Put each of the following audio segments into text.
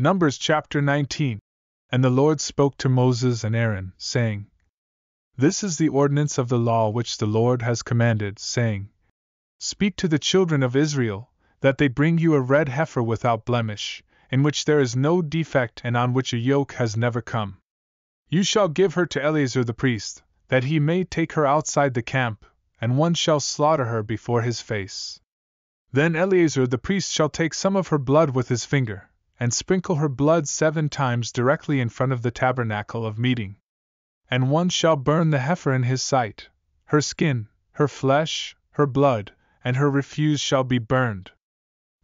Numbers chapter 19. And the Lord spoke to Moses and Aaron, saying, This is the ordinance of the law which the Lord has commanded, saying, Speak to the children of Israel, that they bring you a red heifer without blemish, in which there is no defect and on which a yoke has never come. You shall give her to Eleazar the priest, that he may take her outside the camp, and one shall slaughter her before his face. Then Eleazar the priest shall take some of her blood with his finger, and sprinkle her blood 7 times directly in front of the tabernacle of meeting. And one shall burn the heifer in his sight, her skin, her flesh, her blood, and her refuse shall be burned.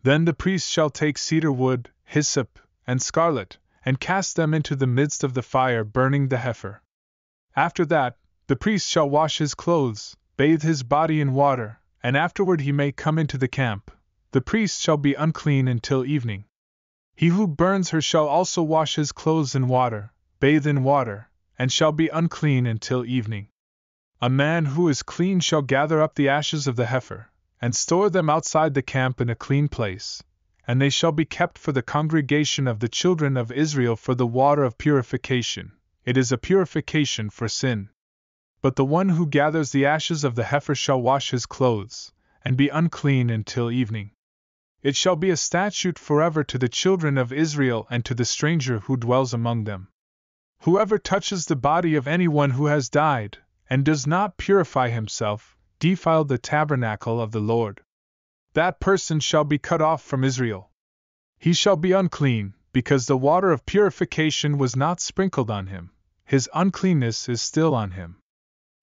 Then the priest shall take cedar wood, hyssop, and scarlet, and cast them into the midst of the fire burning the heifer. After that, the priest shall wash his clothes, bathe his body in water, and afterward he may come into the camp. The priest shall be unclean until evening. He who burns her shall also wash his clothes in water, bathe in water, and shall be unclean until evening. A man who is clean shall gather up the ashes of the heifer, and store them outside the camp in a clean place, and they shall be kept for the congregation of the children of Israel for the water of purification. It is a purification for sin. But the one who gathers the ashes of the heifer shall wash his clothes, and be unclean until evening. It shall be a statute forever to the children of Israel and to the stranger who dwells among them. Whoever touches the body of anyone who has died, and does not purify himself, defiled the tabernacle of the Lord. That person shall be cut off from Israel. He shall be unclean, because the water of purification was not sprinkled on him. His uncleanness is still on him.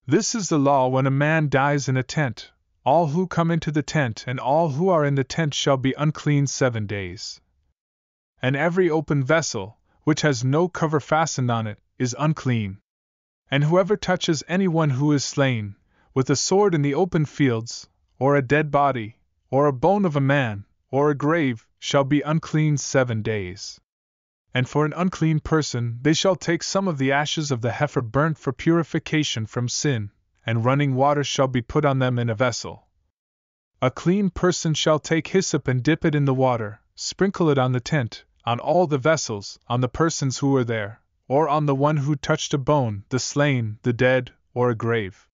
This is the law when a man dies in a tent. All who come into the tent and all who are in the tent shall be unclean 7 days. And every open vessel, which has no cover fastened on it, is unclean. And whoever touches anyone who is slain, with a sword in the open fields, or a dead body, or a bone of a man, or a grave, shall be unclean 7 days. And for an unclean person they shall take some of the ashes of the heifer burnt for purification from sin, and running water shall be put on them in a vessel. A clean person shall take hyssop and dip it in the water, sprinkle it on the tent, on all the vessels, on the persons who were there, or on the one who touched a bone, the slain, the dead, or a grave.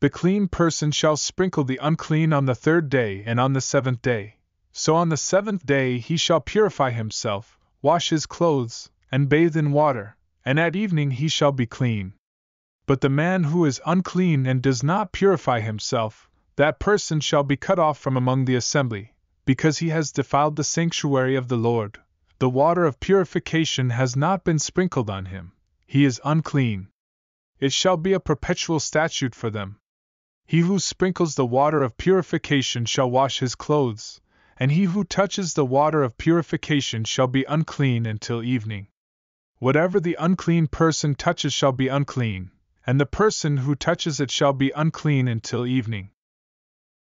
The clean person shall sprinkle the unclean on the 3rd day and on the 7th day. So on the 7th day he shall purify himself, wash his clothes, and bathe in water, and at evening he shall be clean. But the man who is unclean and does not purify himself, that person shall be cut off from among the assembly, because he has defiled the sanctuary of the Lord. The water of purification has not been sprinkled on him. He is unclean. It shall be a perpetual statute for them. He who sprinkles the water of purification shall wash his clothes, and he who touches the water of purification shall be unclean until evening. Whatever the unclean person touches shall be unclean, and the person who touches it shall be unclean until evening.